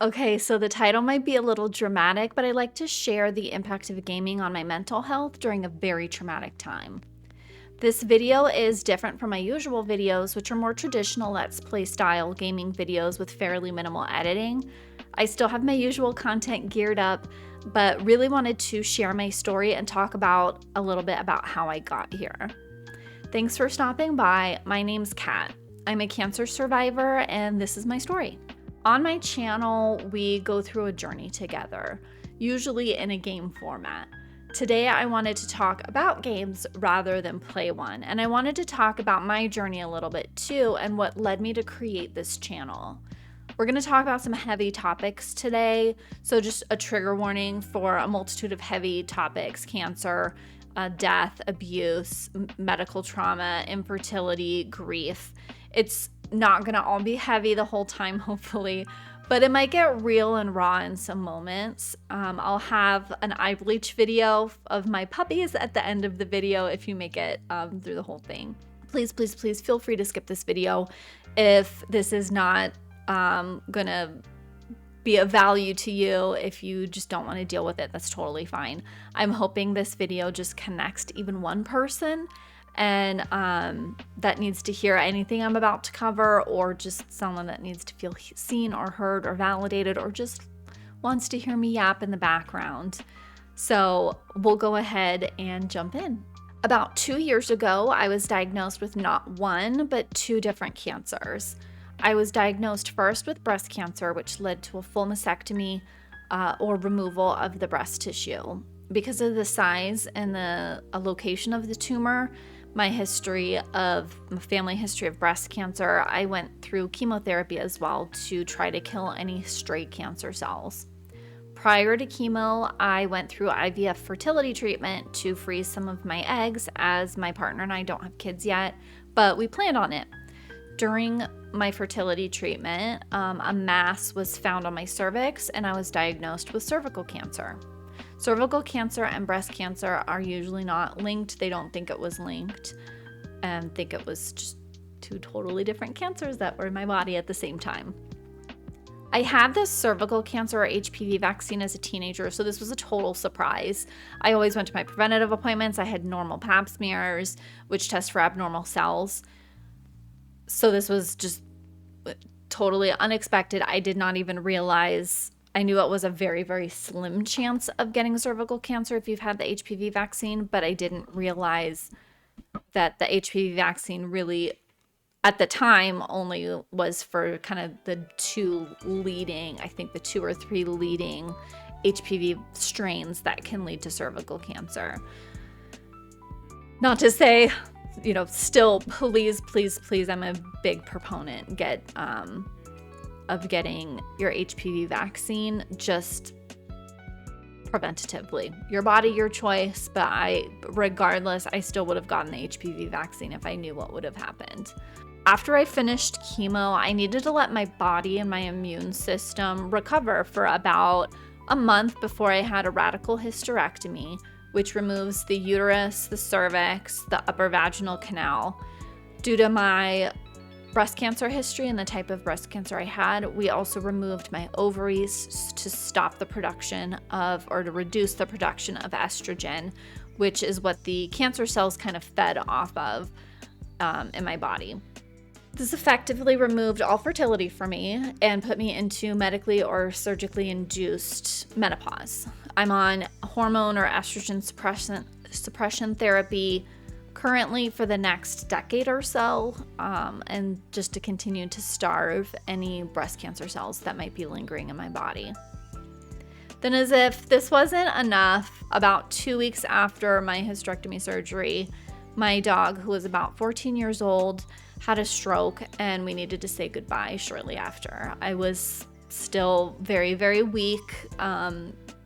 Okay, so the title might be a little dramatic, but I like to share the impact of gaming on my mental health during a very traumatic time. This video is different from my usual videos, which are more traditional Let's Play style gaming videos with fairly minimal editing. I still have my usual content geared up, but really wanted to share my story and talk about a little bit about how I got here. Thanks for stopping by. My name's Kat. I'm a cancer survivor, and this is my story. On my channel, we go through a journey together, usually in a game format. Today, I wanted to talk about games rather than play one, and I wanted to talk about my journey a little bit too and what led me to create this channel. We're going to talk about some heavy topics today, so just a trigger warning for a multitude of heavy topics: cancer, death, abuse, medical trauma, infertility, grief. It's not gonna all be heavy the whole time, hopefully, but it might get real and raw in some moments. I'll have an eye bleach video of my puppies at the end of the video if you make it through the whole thing. Please, please, please feel free to skip this video if this is not gonna be of value to you. If you just don't want to deal with it, that's totally fine. I'm hoping this video just connects to even one person and that needs to hear anything I'm about to cover, or just someone that needs to feel seen or heard or validated, or just wants to hear me yap in the background. So we'll go ahead and jump in. About 2 years ago, I was diagnosed with not one, but 2 different cancers. I was diagnosed first with breast cancer, which led to a full mastectomy or removal of the breast tissue. Because of the size and the location of the tumor, my family history of breast cancer, I went through chemotherapy as well to try to kill any stray cancer cells. Prior to chemo, I went through IVF fertility treatment to freeze some of my eggs, as my partner and I don't have kids yet, but we planned on it. During my fertility treatment, a mass was found on my cervix, and I was diagnosed with cervical cancer. Cervical cancer and breast cancer are usually not linked. They don't think it was linked and think it was just 2 totally different cancers that were in my body at the same time. I had this cervical cancer or HPV vaccine as a teenager, so this was a total surprise. I always went to my preventative appointments. I had normal pap smears, which test for abnormal cells. So this was just totally unexpected. I did not even realize. I knew it was a very, very slim chance of getting cervical cancer if you've had the HPV vaccine, but I didn't realize that the HPV vaccine really, at the time, only was for kind of the 2 or 3 leading HPV strains that can lead to cervical cancer. Not to say, still, please, please, please, I'm a big proponent of getting your HPV vaccine, just preventatively. Your body, your choice, but regardless, I still would have gotten the HPV vaccine if I knew what would have happened. After I finished chemo, I needed to let my body and my immune system recover for about a month before I had a radical hysterectomy, which removes the uterus, the cervix, the upper vaginal canal. Due to my breast cancer history and the type of breast cancer I had, we also removed my ovaries to stop the production or to reduce the production of estrogen, which is what the cancer cells kind of fed off of in my body. This effectively removed all fertility for me and put me into medically or surgically induced menopause. I'm on hormone or estrogen suppression therapy currently for the next decade or so, and just to continue to starve any breast cancer cells that might be lingering in my body. Then, as if this wasn't enough, about 2 weeks after my hysterectomy surgery, my dog, who was about 14 years old, had a stroke, and we needed to say goodbye shortly after. I was still very, very weak,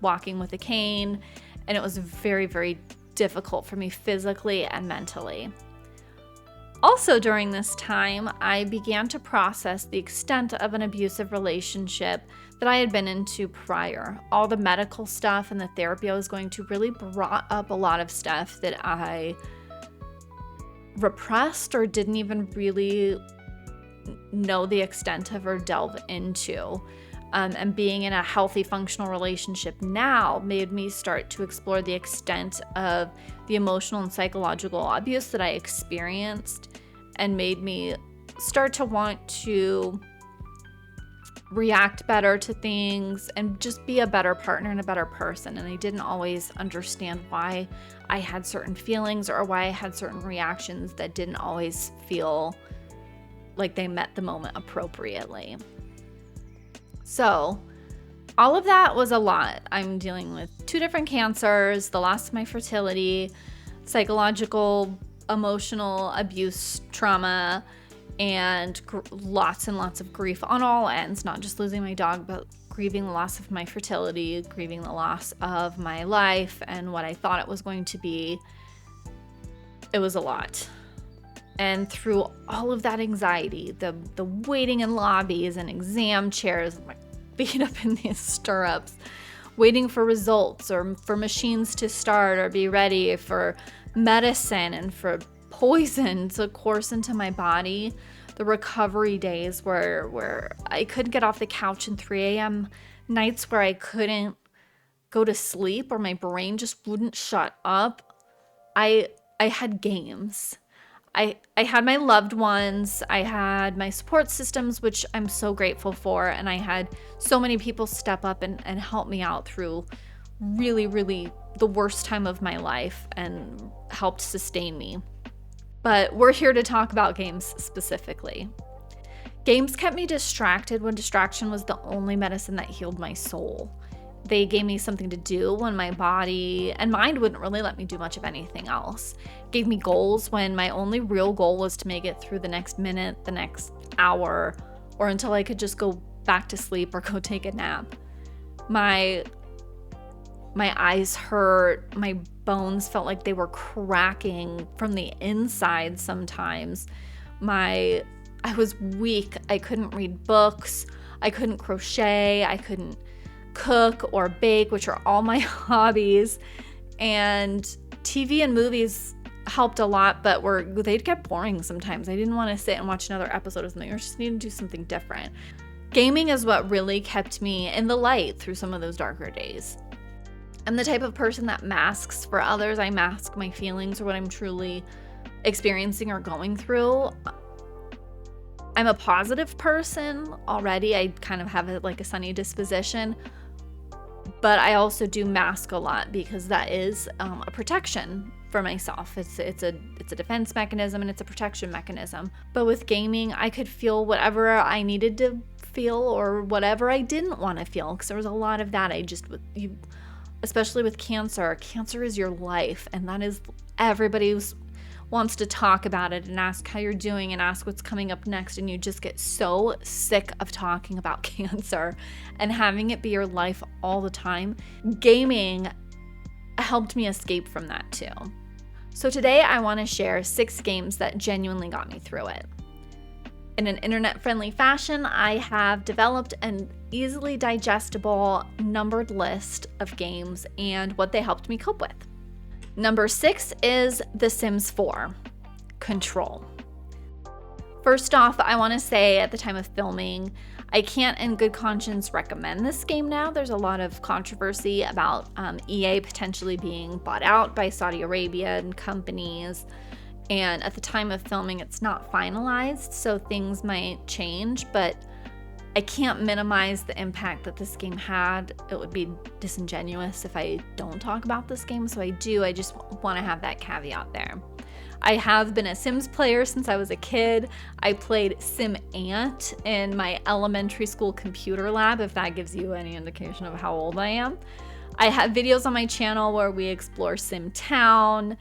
walking with a cane, and it was very, very difficult for me physically and mentally. Also during this time, I began to process the extent of an abusive relationship that I had been into prior. All the medical stuff and the therapy I was going to really brought up a lot of stuff that I repressed or didn't even really know the extent of or delve into. and being in a healthy, functional relationship now made me start to explore the extent of the emotional and psychological abuse that I experienced, and made me start to want to react better to things and just be a better partner and a better person. And I didn't always understand why I had certain feelings or why I had certain reactions that didn't always feel like they met the moment appropriately. So all of that was a lot. I'm dealing with 2 different cancers, the loss of my fertility, psychological, emotional abuse, trauma, and lots and lots of grief on all ends, not just losing my dog, but grieving the loss of my fertility, grieving the loss of my life and what I thought it was going to be. It was a lot. And through all of that anxiety, the waiting in lobbies and exam chairs, my feet up in these stirrups, waiting for results or for machines to start or be ready for medicine and for poison to course into my body, the recovery days where I couldn't get off the couch in 3 a.m., nights where I couldn't go to sleep or my brain just wouldn't shut up. I had games. I had my loved ones, I had my support systems, which I'm so grateful for, and I had so many people step up and help me out through really, really the worst time of my life and helped sustain me. But we're here to talk about games specifically. Games kept me distracted when distraction was the only medicine that healed my soul. They gave me something to do when my body and mind wouldn't really let me do much of anything else. Gave me goals when my only real goal was to make it through the next minute, the next hour, or until I could just go back to sleep or go take a nap. My eyes hurt, my bones felt like they were cracking from the inside sometimes. I was weak. I couldn't read books. I couldn't crochet. I couldn't cook or bake, which are all my hobbies. And TV and movies helped a lot, but they'd get boring sometimes. I didn't want to sit and watch another episode of something. I just needed to do something different. Gaming is what really kept me in the light through some of those darker days. I'm the type of person that masks for others. I mask my feelings or what I'm truly experiencing or going through. I'm a positive person already. I kind of have a sunny disposition, but I also do mask a lot because that is a protection for myself. It's a defense mechanism and it's a protection mechanism. But with gaming, I could feel whatever I needed to feel or whatever I didn't want to feel, because there was a lot of that. Especially with cancer is your life, and that is everybody wants to talk about it and ask how you're doing and ask what's coming up next, and you just get so sick of talking about cancer and having it be your life all the time. Gaming helped me escape from that too. So today I want to share 6 games that genuinely got me through it. In an internet-friendly fashion, I have developed an easily digestible numbered list of games and what they helped me cope with. Number 6 is The Sims 4, Control. First off, I want to say at the time of filming, I can't in good conscience recommend this game now. There's a lot of controversy about EA potentially being bought out by Saudi Arabia and companies. And at the time of filming, it's not finalized, so things might change, but I can't minimize the impact that this game had. It would be disingenuous if I don't talk about this game, so I do. I just want to have that caveat there. I have been a Sims player since I was a kid. I played Sim Ant in my elementary school computer lab, if that gives you any indication of how old I am. I have videos on my channel where we explore Sim Town,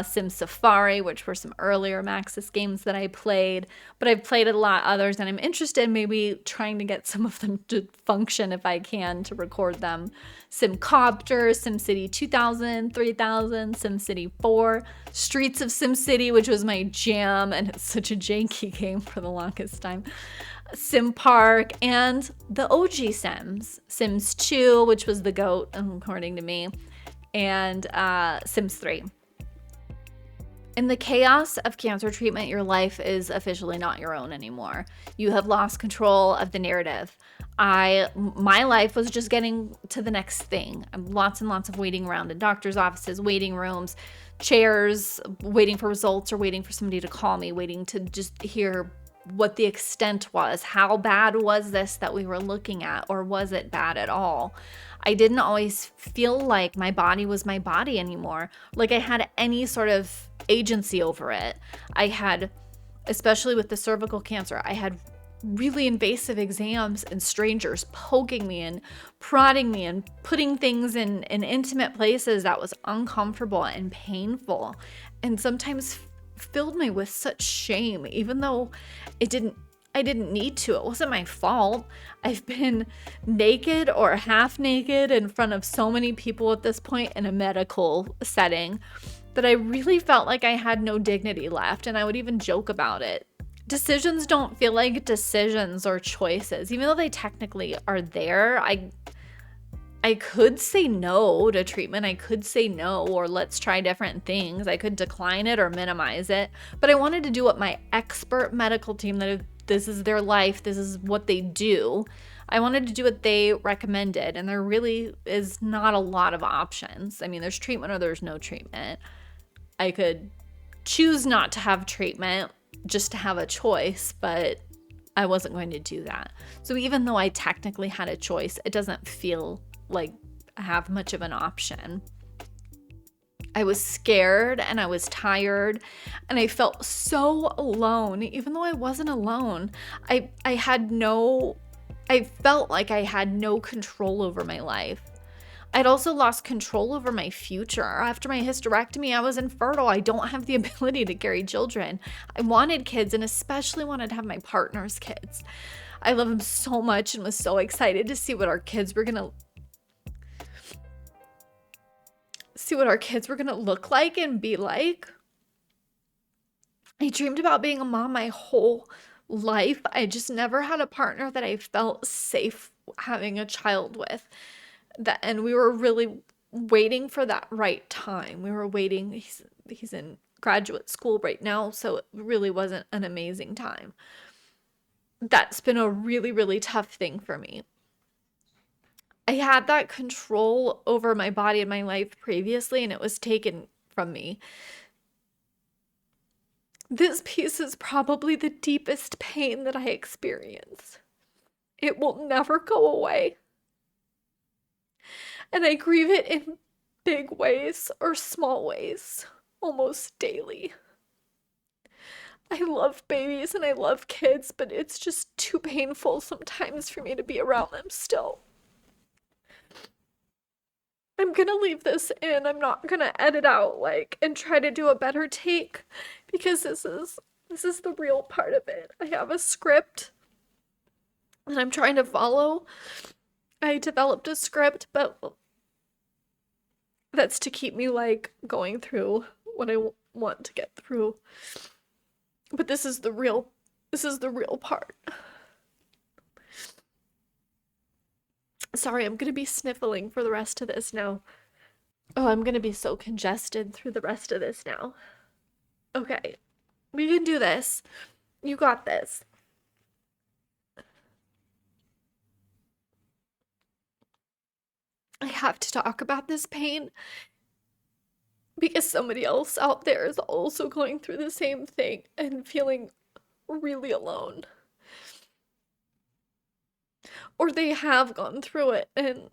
Sim Safari, which were some earlier Maxis games that I played, but I've played a lot others, and I'm interested in maybe trying to get some of them to function if I can to record them. Sim Copter, SimCity 2000, 3000, SimCity 4, Streets of SimCity, which was my jam, and it's such a janky game for the longest time. Sim Park, and the OG Sims, Sims 2, which was the GOAT, according to me, and Sims 3. In the chaos of cancer treatment, your life is officially not your own anymore. You have lost control of the narrative. My life was just getting to the next thing. Lots and lots of waiting around in doctors' offices, waiting rooms, chairs, waiting for results or waiting for somebody to call me, waiting to just hear what the extent was. How bad was this that we were looking at, or was it bad at all? I didn't always feel like my body was my body anymore, like I had any sort of agency over it. I had, especially with the cervical cancer, I had really invasive exams and strangers poking me and prodding me and putting things in intimate places that was uncomfortable and painful, and sometimes filled me with such shame, even though I didn't need to. It wasn't my fault. I've been naked or half naked in front of so many people at this point in a medical setting that I really felt like I had no dignity left, and I would even joke about it. Decisions don't feel like decisions or choices, even though they technically are there. I could say no to treatment. I could say no, or let's try different things. I could decline it or minimize it. But I wanted to do what my expert medical team, that this is their life, this is what they do, I wanted to do what they recommended. And there really is not a lot of options. I mean, there's treatment or there's no treatment. I could choose not to have treatment just to have a choice, but I wasn't going to do that. So even though I technically had a choice, it doesn't feel like I have much of an option. I was scared and I was tired and I felt so alone, even though I wasn't alone. I felt like I had no control over my life. I'd also lost control over my future. After my hysterectomy, I was infertile. I don't have the ability to carry children. I wanted kids, and especially wanted to have my partner's kids. I love him so much and was so excited to see what our kids were gonna look like and be like. I dreamed about being a mom my whole life. I just never had a partner that I felt safe having a child with. And we were really waiting for that right time. We were waiting. He's in graduate school right now, so it really wasn't an amazing time. That's been a really, really tough thing for me. I had that control over my body and my life previously, and it was taken from me. This piece is probably the deepest pain that I experience. It will never go away. And I grieve it in big ways or small ways, almost daily. I love babies and I love kids, but it's just too painful sometimes for me to be around them still. I'm gonna leave this in. I'm not gonna edit out and try to do a better take, because this is the real part of it. I have a script and I'm trying to follow. I developed a script, but that's to keep me going through what I want to get through. But this is the real part. Sorry, I'm gonna be sniffling for the rest of this now. Oh, I'm gonna be so congested through the rest of this now. Okay, we can do this. You got this. I have to talk about this pain because somebody else out there is also going through the same thing and feeling really alone. Or they have gone through it and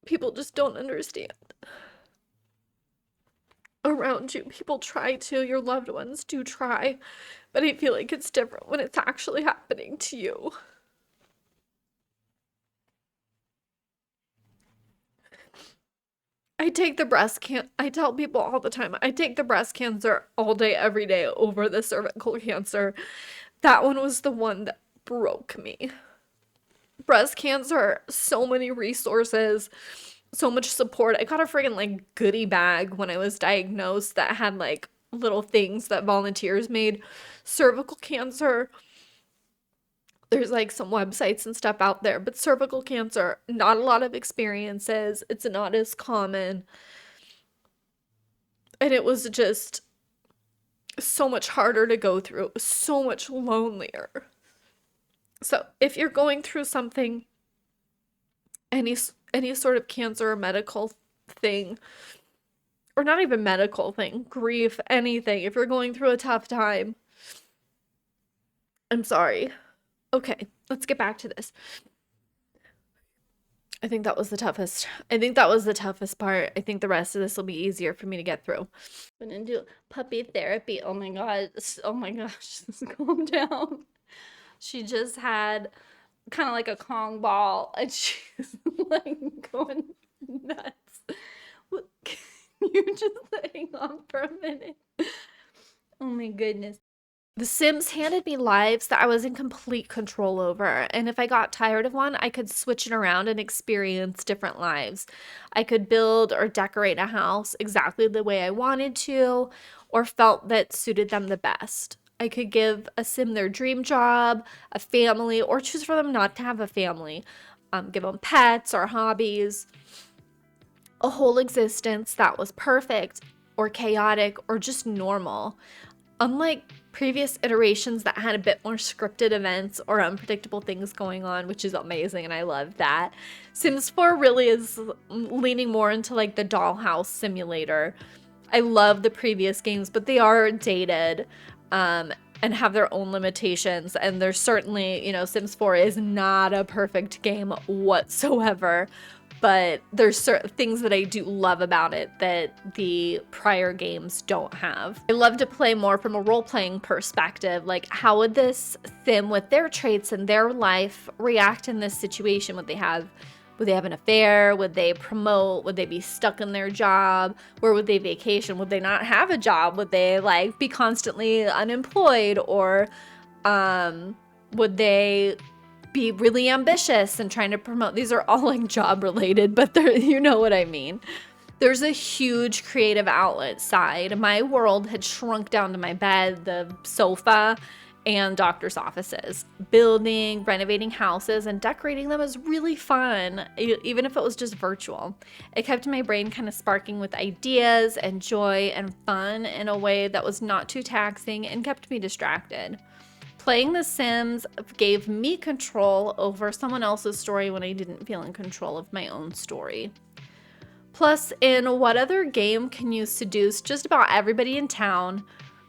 people just don't understand. Around you, people try to, your loved ones do try, but I feel like it's different when it's actually happening to you. I tell people all the time, I take the breast cancer all day, every day over the cervical cancer. That one was the one that broke me. Breast cancer, so many resources, so much support. I got a friggin' goodie bag when I was diagnosed that had little things that volunteers made. Cervical cancer, there's some websites and stuff out there, but cervical cancer, not a lot of experiences. It's not as common. And it was just so much harder to go through. It was so much lonelier. So if you're going through something, any sort of cancer or medical thing, or not even medical thing, grief, anything, if you're going through a tough time, I'm sorry. Okay, let's get back to this. I think that was the toughest. I think that was the toughest part. I think the rest of this will be easier for me to get through. I'm gonna do puppy therapy. Oh my god. Oh my gosh. Just calm down. She just had kind of like a Kong ball and she's like going nuts. Can you just hang on for a minute? Oh my goodness. The Sims handed me lives that I was in complete control over, and if I got tired of one, I could switch it around and experience different lives. I could build or decorate a house exactly the way I wanted to, or felt that suited them the best. I could give a Sim their dream job, a family, or choose for them not to have a family. Give them pets or hobbies, a whole existence that was perfect or chaotic or just normal. Unlike previous iterations that had a bit more scripted events or unpredictable things going on, which is amazing and I love that, Sims 4 really is leaning more into like the dollhouse simulator. I love the previous games, but they are dated and have their own limitations, and there's certainly, you know, Sims 4 is not a perfect game whatsoever. But there's certain things that I do love about it that the prior games don't have. I love to play more from a role-playing perspective. Like, how would this Sim with their traits and their life react in this situation? Would they have an affair? Would they promote? Would they be stuck in their job? Where would they vacation? Would they not have a job? Would they like be constantly unemployed? Or would they be really ambitious and trying to promote? These are all like job related, but they're, you know what I mean. There's a huge creative outlet side. My world had shrunk down to my bed, the sofa, and doctor's offices. Building, renovating houses, and decorating them was really fun, even if it was just virtual. It kept my brain kind of sparking with ideas and joy and fun in a way that was not too taxing and kept me distracted. Playing The Sims gave me control over someone else's story when I didn't feel in control of my own story. Plus, in what other game can you seduce just about everybody in town,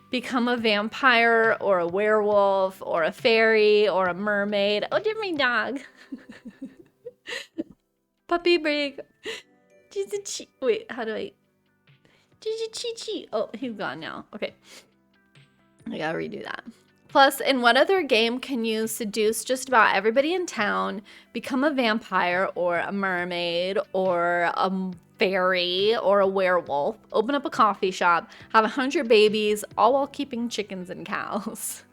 become a vampire or a werewolf or a fairy or a mermaid? Oh, dear my dog. Puppy break. Wait, how do I? Oh, he's gone now. Okay. I gotta redo that. Plus, in what other game can you seduce just about everybody in town, become a vampire or a mermaid or a fairy or a werewolf, open up a coffee shop, have 100 babies, all while keeping chickens and cows?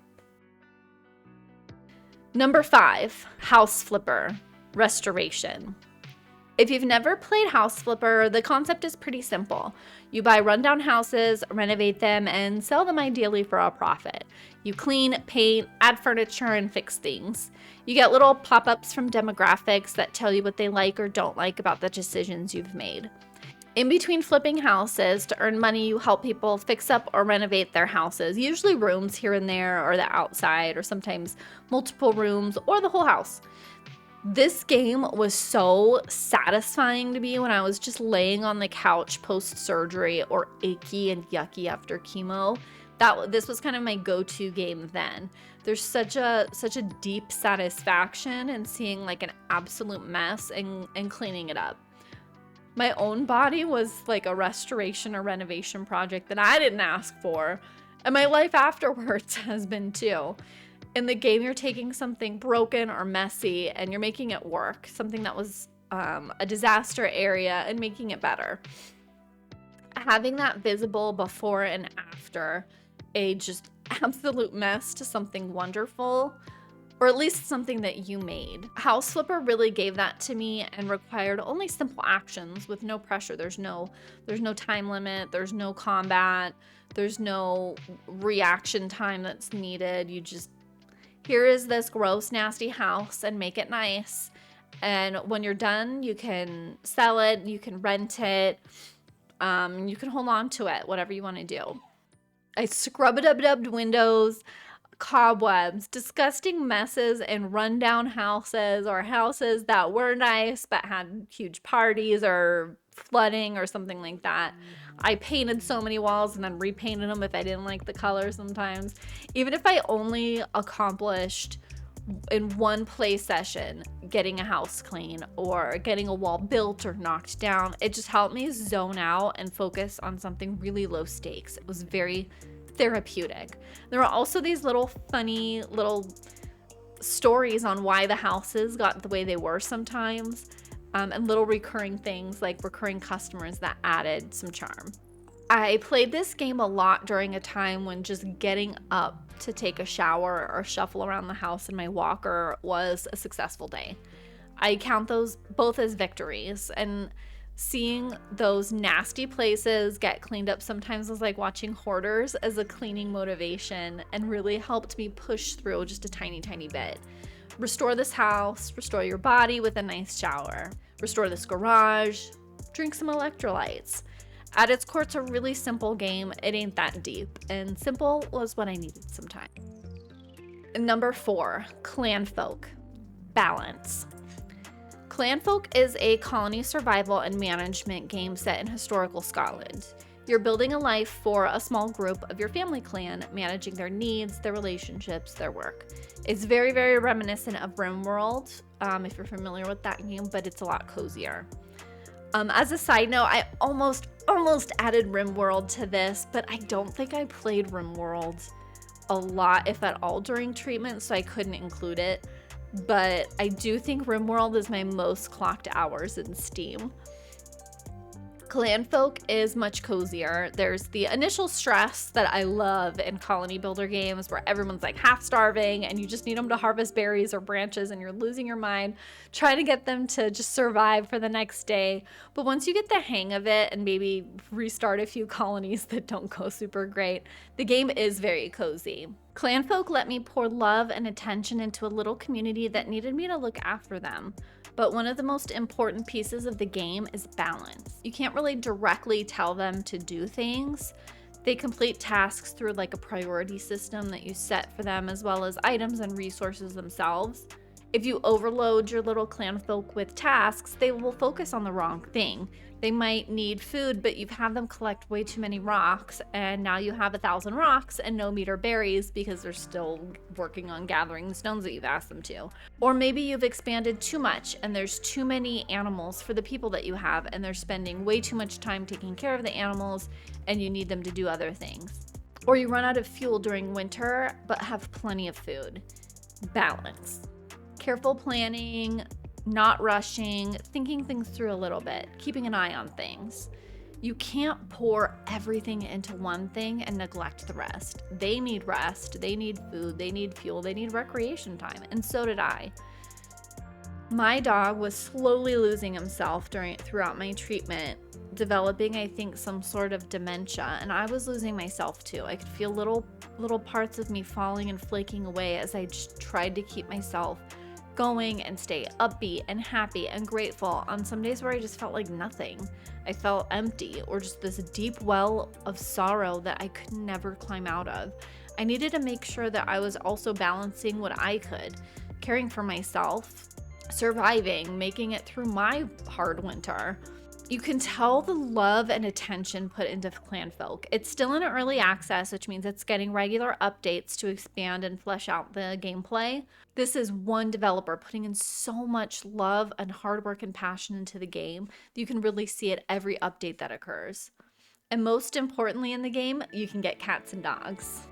Number 5, House Flipper, Restoration. If you've never played House Flipper, the concept is pretty simple. You buy rundown houses, renovate them, and sell them ideally for a profit. You clean, paint, add furniture, and fix things. You get little pop-ups from demographics that tell you what they like or don't like about the decisions you've made. In between flipping houses, to earn money, you help people fix up or renovate their houses, usually rooms here and there, or the outside, or sometimes multiple rooms, or the whole house. This game was so satisfying to me when I was just laying on the couch post-surgery or achy and yucky after chemo. This was kind of my go-to game then. There's such a deep satisfaction in seeing like an absolute mess and cleaning it up. My own body was like a restoration or renovation project that I didn't ask for, and my life afterwards has been too. In the game, you're taking something broken or messy and you're making it work, something that was a disaster area, and making it better. Having that visible before and after a just absolute mess to something wonderful, or at least something that you made. House Flipper really gave that to me and required only simple actions with no pressure. There's no time limit, there's no combat, there's no reaction time that's needed. You just, here is this gross, nasty house and make it nice. And when you're done, you can sell it, you can rent it. You can hold on to it, whatever you want to do. I scrub-a-dub-dubbed windows, cobwebs, disgusting messes in rundown houses or houses that were nice but had huge parties or flooding or something like that. I painted so many walls and then repainted them if I didn't like the color sometimes. Even if I only accomplished in one play session getting a house clean or getting a wall built or knocked down, it just helped me zone out and focus on something really low stakes. It was very therapeutic. There are also these little funny little stories on why the houses got the way they were sometimes, and little recurring things like recurring customers that added some charm. I played this game a lot during a time when just getting up to take a shower or shuffle around the house in my walker was a successful day. I count those both as victories, and seeing those nasty places get cleaned up sometimes was like watching Hoarders as a cleaning motivation and really helped me push through just a tiny bit. Restore this house, restore your body with a nice shower, restore this garage, drink some electrolytes. At its core, it's a really simple game. It ain't that deep, and simple was what I needed sometimes. Number 4, Clanfolk. Balance. Clanfolk is a colony survival and management game set in historical Scotland. You're building a life for a small group of your family clan, managing their needs, their relationships, their work. It's very reminiscent of RimWorld, if you're familiar with that game, but it's a lot cozier. As a side note, I almost added RimWorld to this, but I don't think I played RimWorld a lot, if at all, during treatment, so I couldn't include it. But I do think RimWorld is my most clocked hours in Steam. Clanfolk is much cozier. There's the initial stress that I love in colony builder games where everyone's like half starving and you just need them to harvest berries or branches and you're losing your mind trying to get them to just survive for the next day. But once you get the hang of it and maybe restart a few colonies that don't go super great, the game is very cozy. Clanfolk let me pour love and attention into a little community that needed me to look after them. But one of the most important pieces of the game is balance. You can't really directly tell them to do things. They complete tasks through like a priority system that you set for them, as well as items and resources themselves. If you overload your little Clanfolk with tasks, they will focus on the wrong thing. They might need food, but you've had them collect way too many rocks, and now you have 1,000 rocks and no meat or berries because they're still working on gathering the stones that you've asked them to. Or maybe you've expanded too much and there's too many animals for the people that you have, and they're spending way too much time taking care of the animals and you need them to do other things. Or you run out of fuel during winter but have plenty of food. Balance. Careful planning, not rushing, thinking things through a little bit, keeping an eye on things. You can't pour everything into one thing and neglect the rest. They need rest, they need food, they need fuel, they need recreation time, and so did I. My dog was slowly losing himself throughout my treatment, developing, I think, some sort of dementia, and I was losing myself too. I could feel little parts of me falling and flaking away as I just tried to keep myself going and stay upbeat and happy and grateful on some days where I just felt like nothing. I felt empty, or just this deep well of sorrow that I could never climb out of. I needed to make sure that I was also balancing what I could, caring for myself, surviving, making it through my hard winter. You can tell the love and attention put into Clanfolk. It's still in early access, which means it's getting regular updates to expand and flesh out the gameplay. This is one developer putting in so much love and hard work and passion into the game that you can really see it every update that occurs. And most importantly in the game, you can get cats and dogs.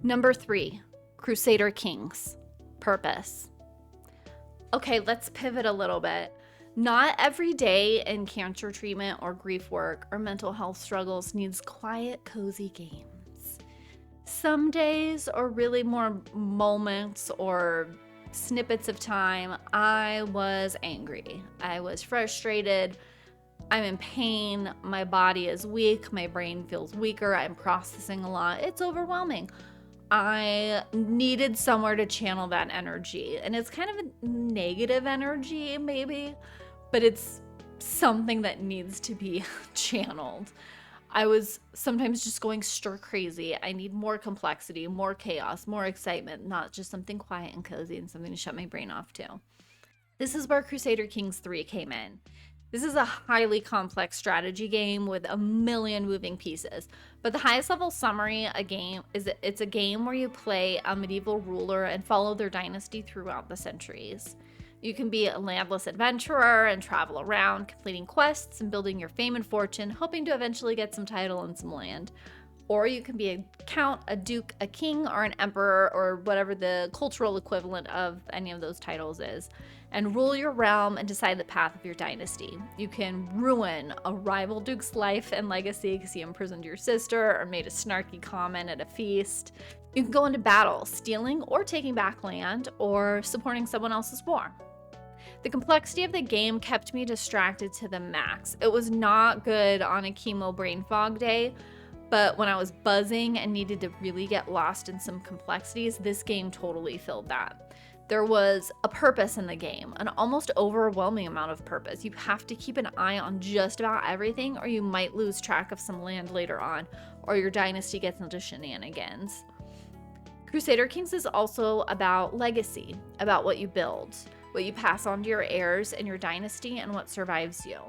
Number 3, Crusader Kings. Purpose. Okay, let's pivot a little bit. Not every day in cancer treatment or grief work or mental health struggles needs quiet, cozy games. Some days, or really more moments or snippets of time, I was angry. I was frustrated. I'm in pain. My body is weak. My brain feels weaker. I'm processing a lot. It's overwhelming. I needed somewhere to channel that energy. And it's kind of a negative energy, maybe, but it's something that needs to be channeled. I was sometimes just going stir crazy. I need more complexity, more chaos, more excitement, not just something quiet and cozy and something to shut my brain off to. This is where Crusader Kings III came in. This is a highly complex strategy game with a million moving pieces. But the highest level summary it's a game where you play a medieval ruler and follow their dynasty throughout the centuries. You can be a landless adventurer and travel around, completing quests and building your fame and fortune, hoping to eventually get some title and some land. Or you can be a count, a duke, a king, or an emperor, or whatever the cultural equivalent of any of those titles is, and rule your realm and decide the path of your dynasty. You can ruin a rival duke's life and legacy because he imprisoned your sister or made a snarky comment at a feast. You can go into battle, stealing or taking back land, or supporting someone else's war. The complexity of the game kept me distracted to the max. It was not good on a chemo brain fog day, but when I was buzzing and needed to really get lost in some complexities, this game totally filled that. There was a purpose in the game, an almost overwhelming amount of purpose. You have to keep an eye on just about everything, or you might lose track of some land later on, or your dynasty gets into shenanigans. Crusader Kings is also about legacy, about what you build, what you pass on to your heirs and your dynasty, and what survives you.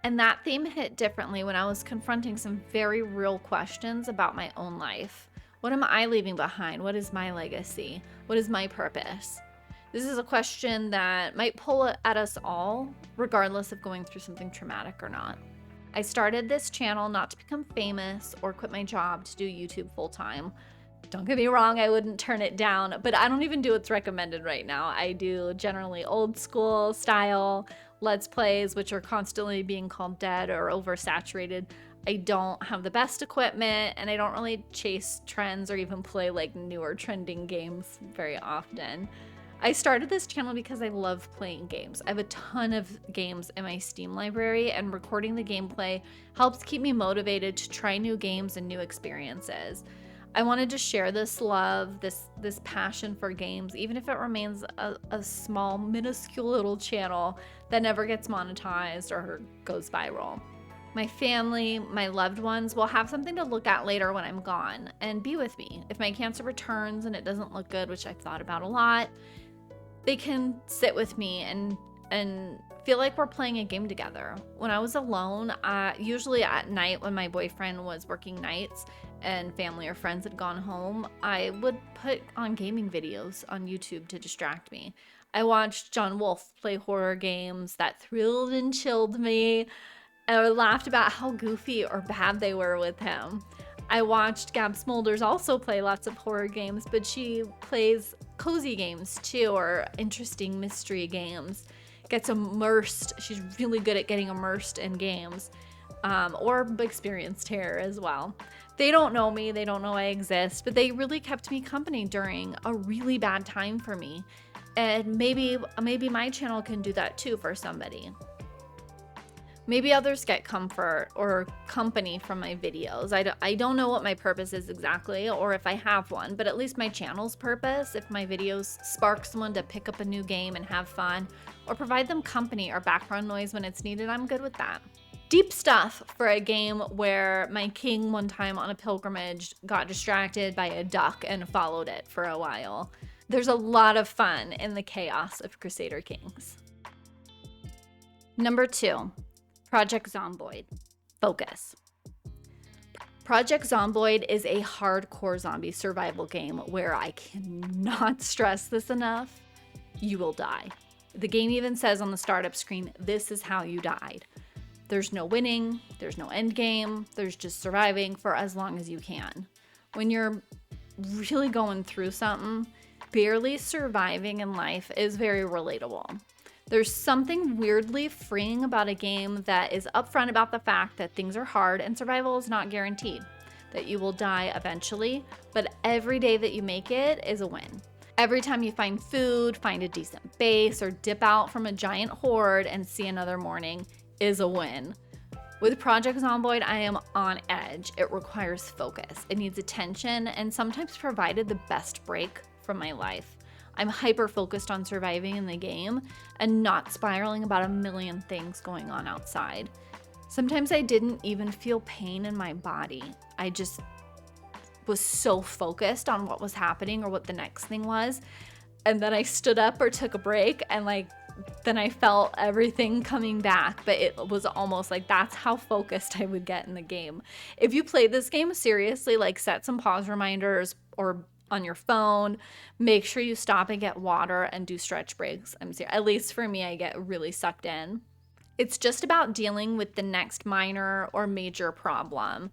And that theme hit differently when I was confronting some very real questions about my own life. What am I leaving behind? What is my legacy? What is my purpose? This is a question that might pull at us all, regardless of going through something traumatic or not. I started this channel not to become famous or quit my job to do YouTube full time. Don't get me wrong, I wouldn't turn it down, but I don't even do what's recommended right now. I do generally old school style Let's Plays, which are constantly being called dead or oversaturated. I don't have the best equipment, and I don't really chase trends or even play like newer trending games very often. I started this channel because I love playing games. I have a ton of games in my Steam library, and recording the gameplay helps keep me motivated to try new games and new experiences. I wanted to share this love, this passion for games, even if it remains a small, minuscule little channel that never gets monetized or goes viral. My family, my loved ones will have something to look at later when I'm gone and be with me. If my cancer returns and it doesn't look good, which I've thought about a lot, they can sit with me and feel like we're playing a game together. When I was alone, usually at night when my boyfriend was working nights and family or friends had gone home, I would put on gaming videos on YouTube to distract me. I watched John Wolfe play horror games that thrilled and chilled me, and I laughed about how goofy or bad they were with him. I watched Gab Smulders also play lots of horror games, but she plays cozy games too, or interesting mystery games. Gets immersed. She's really good at getting immersed in games, or experienced terror as well. They don't know me, they don't know I exist, but they really kept me company during a really bad time for me. And maybe my channel can do that too for somebody. Maybe others get comfort or company from my videos. I don't know what my purpose is exactly, or if I have one, but at least my channel's purpose, if my videos spark someone to pick up a new game and have fun, or provide them company or background noise when it's needed, I'm good with that. Deep stuff for a game where my king one time on a pilgrimage got distracted by a duck and followed it for a while. There's a lot of fun in the chaos of Crusader Kings. Number 2. Project Zomboid. Focus. Project Zomboid is a hardcore zombie survival game where I cannot stress this enough. You will die. The game even says on the startup screen, this is how you died. There's no winning, there's no end game, there's just surviving for as long as you can. When you're really going through something, barely surviving in life is very relatable. There's something weirdly freeing about a game that is upfront about the fact that things are hard and survival is not guaranteed, that you will die eventually, but every day that you make it is a win. Every time you find food, find a decent base, or dip out from a giant horde and see another morning is a win. With Project Zomboid, I am on edge. It requires focus. It needs attention and sometimes provided the best break from my life. I'm hyper focused on surviving in the game and not spiraling about a million things going on outside. Sometimes I didn't even feel pain in my body. I just was so focused on what was happening or what the next thing was. And then I stood up or took a break and then I felt everything coming back. But it was almost like that's how focused I would get in the game. If you play this game seriously, set some pause reminders or on your phone, make sure you stop and get water and do stretch breaks. I'm serious. At least for me, I get really sucked in. It's just about dealing with the next minor or major problem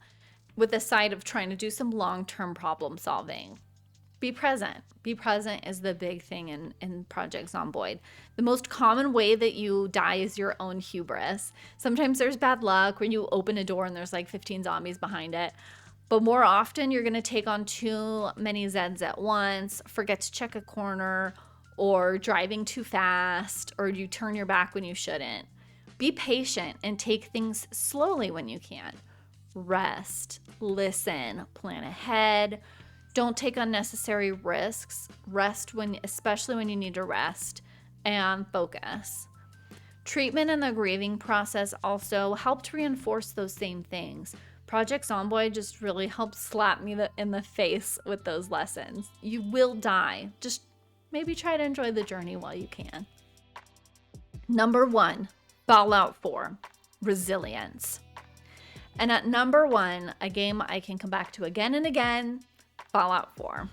with the side of trying to do some long-term problem solving. Be present. Be present is the big thing in Project Zomboid. The most common way that you die is your own hubris. Sometimes there's bad luck when you open a door and there's 15 zombies behind it. But more often, you're going to take on too many Zeds at once, forget to check a corner, or driving too fast, or you turn your back when you shouldn't. Be patient and take things slowly when you can. Rest, listen, plan ahead. Don't take unnecessary risks. Rest especially when you need to rest, and focus. Treatment and the grieving process also helped reinforce those same things. Project Zomboid just really helped slap me in the face with those lessons. You will die. Just maybe try to enjoy the journey while you can. Number 1, Fallout 4, Resilience. And at number 1, a game I can come back to again and again, Fallout 4.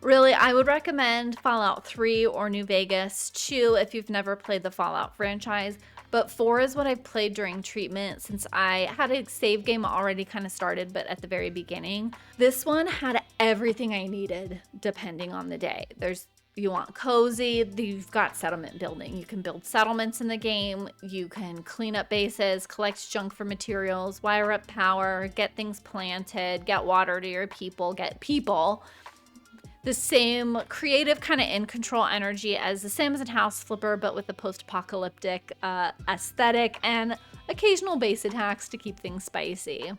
Really, I would recommend Fallout 3 or New Vegas 2 if you've never played the Fallout franchise, but 4 is what I've played during treatment since I had a save game already kind of started, but at the very beginning. This one had everything I needed depending on the day. You want cozy, you've got settlement building. You can build settlements in the game, you can clean up bases, collect junk for materials, wire up power, get things planted, get water to your people, get people. The same creative kind of in control energy as The Sims and House Flipper, but with a post-apocalyptic aesthetic and occasional base attacks to keep things spicy.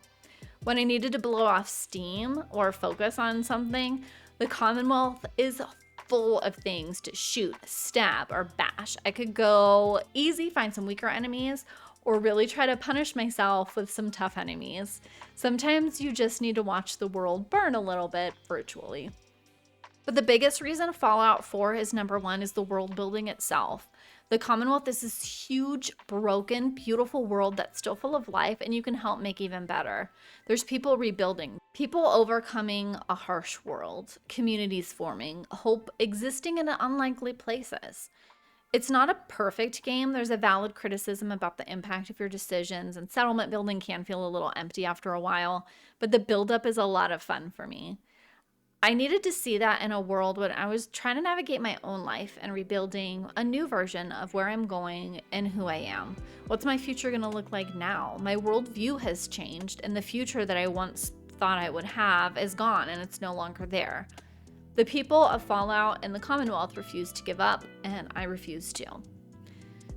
When I needed to blow off steam or focus on something, the Commonwealth is full of things to shoot, stab, or bash. I could go easy, find some weaker enemies, or really try to punish myself with some tough enemies. Sometimes you just need to watch the world burn a little bit virtually. But the biggest reason Fallout 4 is number 1 is the world building itself. The Commonwealth is this huge, broken, beautiful world that's still full of life, and you can help make even better. There's people rebuilding, people overcoming a harsh world, communities forming, hope existing in unlikely places. It's not a perfect game. There's a valid criticism about the impact of your decisions, and settlement building can feel a little empty after a while, but the buildup is a lot of fun for me. I needed to see that in a world when I was trying to navigate my own life and rebuilding a new version of where I'm going and who I am. What's my future going to look like now? My worldview has changed, and the future that I once thought I would have is gone, and it's no longer there. The people of Fallout and the Commonwealth refuse to give up, and I refuse to.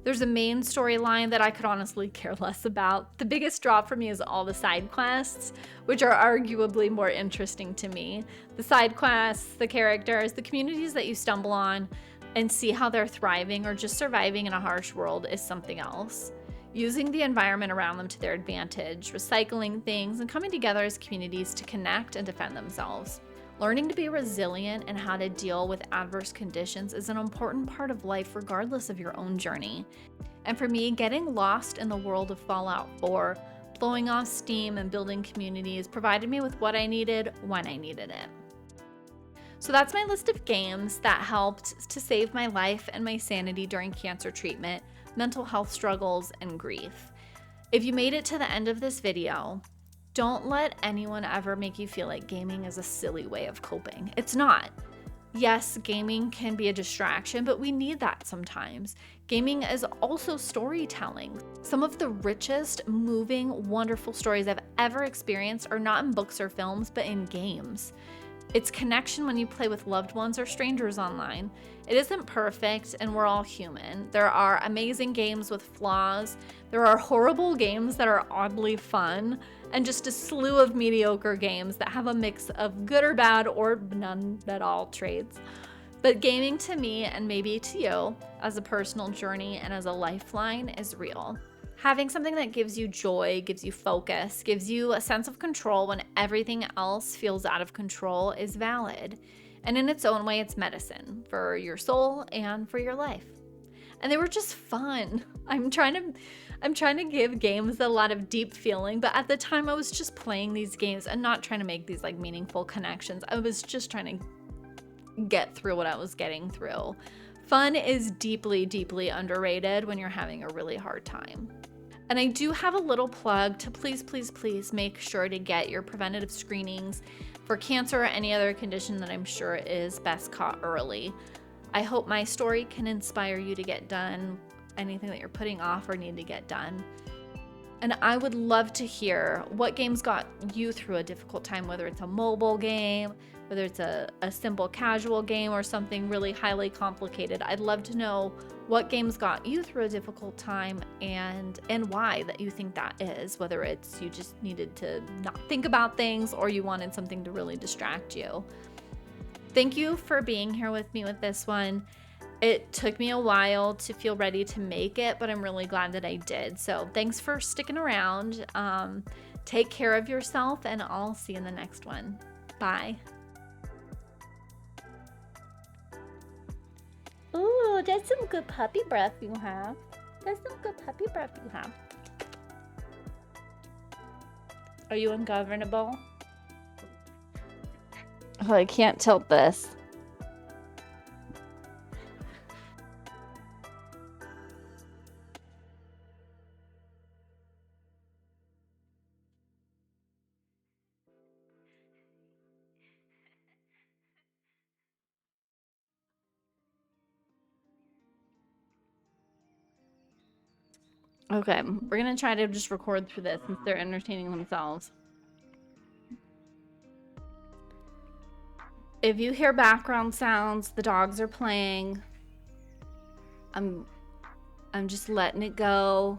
There's a main storyline that I could honestly care less about. The biggest draw for me is all the side quests, which are arguably more interesting to me. The side quests, the characters, the communities that you stumble on and see how they're thriving or just surviving in a harsh world is something else. Using the environment around them to their advantage, recycling things, and coming together as communities to connect and defend themselves. Learning to be resilient and how to deal with adverse conditions is an important part of life regardless of your own journey. And for me, getting lost in the world of Fallout 4, blowing off steam and building communities provided me with what I needed when I needed it. So that's my list of games that helped to save my life and my sanity during cancer treatment, mental health struggles, and grief. If you made it to the end of this video, don't let anyone ever make you feel like gaming is a silly way of coping. It's not. Yes, gaming can be a distraction, but we need that sometimes. Gaming is also storytelling. Some of the richest, moving, wonderful stories I've ever experienced are not in books or films, but in games. It's connection when you play with loved ones or strangers online. It isn't perfect, and we're all human. There are amazing games with flaws. There are horrible games that are oddly fun, and just a slew of mediocre games that have a mix of good or bad or none at all traits. But gaming to me, and maybe to you, as a personal journey and as a lifeline is real. Having something that gives you joy, gives you focus, gives you a sense of control when everything else feels out of control is valid. And in its own way, it's medicine for your soul and for your life. And they were just fun. I'm trying to give games a lot of deep feeling, but at the time I was just playing these games and not trying to make these like meaningful connections. I was just trying to get through what I was getting through. Fun is deeply, deeply underrated when you're having a really hard time. And I do have a little plug to please, please, please make sure to get your preventative screenings for cancer or any other condition that I'm sure is best caught early. I hope my story can inspire you to get done anything that you're putting off or need to get done. And I would love to hear what games got you through a difficult time, whether it's a mobile game, whether it's a simple casual game or something really highly complicated. I'd love to know what games got you through a difficult time and why that you think that is, whether it's you just needed to not think about things or you wanted something to really distract you. Thank you for being here with me with this one. It took me a while to feel ready to make it, but I'm really glad that I did. So thanks for sticking around. Take care of yourself, and I'll see you in the next one. Bye. Ooh, that's some good puppy breath you have. That's some good puppy breath you have. Are you ungovernable? Oh, I can't tilt this. Okay, we're gonna try to just record through this since they're entertaining themselves. If you hear background sounds, the dogs are playing. I'm just letting it go.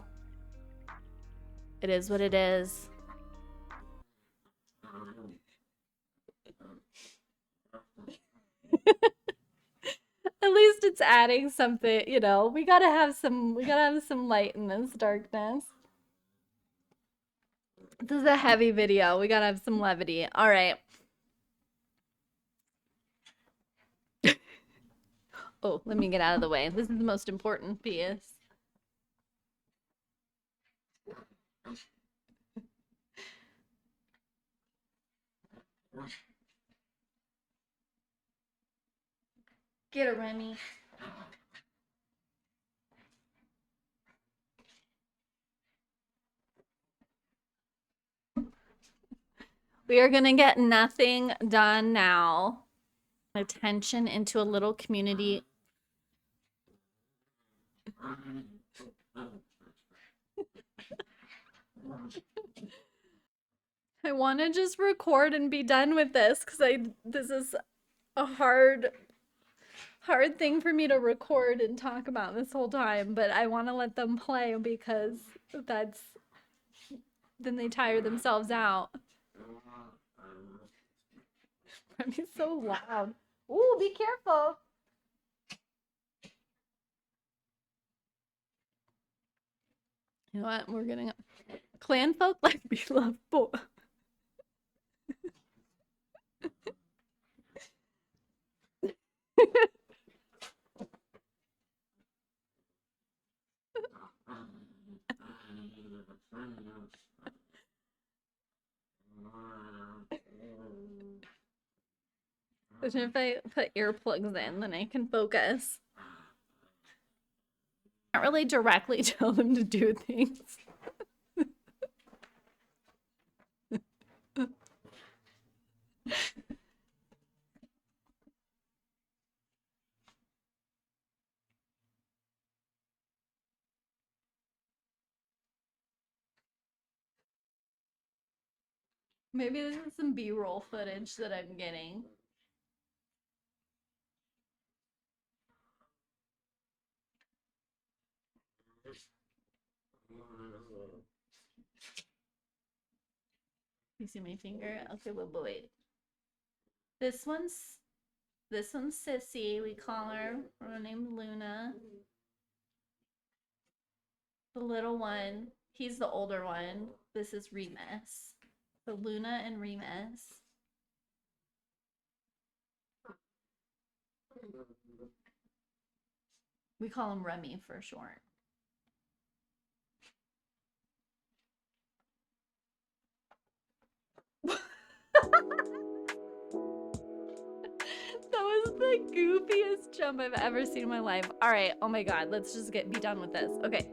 It is what it is. At least it's adding something, you know. We gotta have some light in this darkness. This is a heavy video. We gotta have some levity. All right. Oh, let me get out of the way. This is the most important piece. Get her, Remy. We are gonna get nothing done now. Attention into a little community. I want to just record and be done with this because this is a hard thing for me to record and talk about this whole time, but I want to let them play because then they tire themselves out. Remy's so loud. Ooh, be careful. You know what? We're getting Clanfolk like be loved boy. But if I put earplugs in, then I can focus. I can't really directly tell them to do things. Maybe this is some B-roll footage that I'm getting. You see my finger? Okay, wait. This one's This one's Sissy. We call her. We're named Luna. The little one. He's the older one. This is Remus. So Luna and Remus. We call him Remy for short. That was the goofiest jump I've ever seen in my life. All right. Oh my God. Let's just be done with this. Okay.